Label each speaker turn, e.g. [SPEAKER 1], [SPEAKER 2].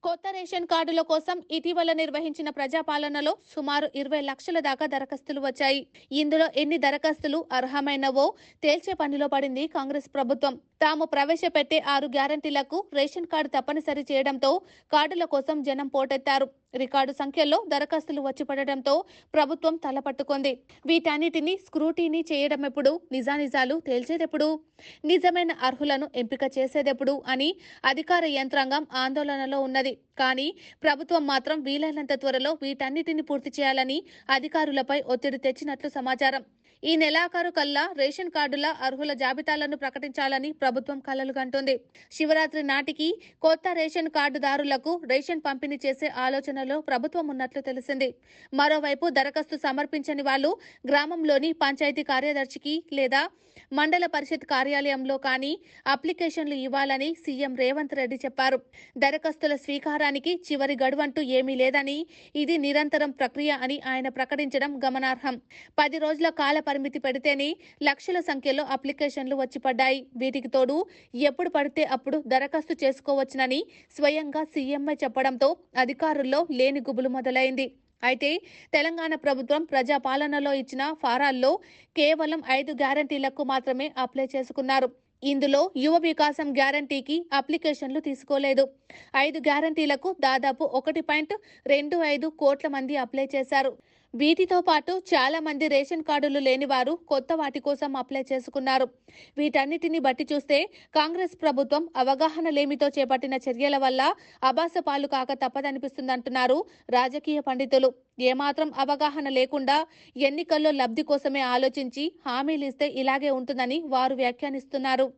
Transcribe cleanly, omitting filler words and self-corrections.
[SPEAKER 1] కొత్త రేషన్ కార్డుల కోసం ఇటీవల నిర్వహించిన ప్రజాపాలనలో సుమారు 20 లక్షల దాకా దరఖాస్తులు వచ్చాయి. ఇందులో ఎన్ని దరఖాస్తులు అర్హమైనవో తేల్చే పనిలో పడింది కాంగ్రెస్ ప్రభుత్వం. తాము ప్రవేశపెట్టే 6 గ్యారంటీలకు రేషన్ కార్డు తప్పనిసరి చేయడంతో కార్డుల కోసం జనం పోటెత్తారు. రికార్డు సంఖ్యలో దరఖాస్తులు వచ్చి పడడంతో ప్రభుత్వం తలపట్టుకుంది. వీటన్నిటిని స్క్రూటీనీ చేయడమెప్పుడు, నిజానిజాలు తేల్చేదెప్పుడు, నిజమైన అర్హులను ఎంపిక చేసేదెప్పుడు అని అధికార యంత్రాంగం ఆందోళనలో ఉన్నది. కానీ ప్రభుత్వం మాత్రం వీలైనంత త్వరలో వీటన్నిటిని పూర్తి చేయాలని అధికారులపై ఒత్తిడి తెచ్చినట్లు సమాచారం. ఈ నెలాఖరు కల్లా రేషన్ కార్డుల అర్హుల జాబితాలను ప్రకటించాలని ప్రభుత్వం కలలుగంటోంది. శివరాత్రి నాటికి కొత్త రేషన్ కార్డుదారులకు రేషన్ పంపిణీ చేసే ఆలోచనలో ప్రభుత్వం ఉన్నట్లు తెలిసింది. మరోవైపు దరఖాస్తు సమర్పించని వాళ్లు గ్రామంలోని పంచాయతీ కార్యదర్శికి లేదా మండల పరిషత్ కార్యాలయంలో కానీ అప్లికేషన్లు ఇవ్వాలని సీఎం రేవంత్ రెడ్డి చెప్పారు. దరఖాస్తుల స్వీకారానికి చివరి గడువంటూ ఏమీ లేదని, ఇది నిరంతరం ప్రక్రియ అని ఆయన ప్రకటించడం గమనార్హం. 10 రోజుల కాల పరిమితి పెడితేనే లక్షల సంఖ్యలో అప్లికేషన్లు వచ్చి పడ్డాయి. వీటికి తోడు ఎప్పుడు పడితే అప్పుడు దరఖాస్తు చేసుకోవచ్చునని స్వయంగా సీఎంఐ చెప్పడంతో అధికారుల్లో లేని గుబులు మొదలైంది. అయితే తెలంగాణ ప్రభుత్వం ప్రజాపాలనలో ఇచ్చిన ఫారాల్లో కేవలం 5 గ్యారంటీలకు మాత్రమే అప్లై చేసుకున్నారు. ఇందులో యువ వికాసం గ్యారంటీకి అప్లికేషన్లు తీసుకోలేదు. 5 గ్యారంటీలకు దాదాపు 1.25 కోట్ల మంది అప్లై చేశారు. వీటితో పాటు చాలా మంది రేషన్ కార్డులు లేని వారు కొత్త వాటి కోసం అప్లై చేసుకున్నారు. వీటన్నిటిని బట్టి చూస్తే కాంగ్రెస్ ప్రభుత్వం అవగాహన లేమితో చేపట్టిన చర్యల వల్ల అబాసపాలు కాక తప్పదనిపిస్తుందంటున్నారు రాజకీయ పండితులు. ఏమాత్రం అవగాహన లేకుండా ఎన్నికల్లో లబ్ధి కోసమే ఆలోచించి హామీలిస్తే ఇలాగే ఉంటుందని వారు వ్యాఖ్యానిస్తున్నారు.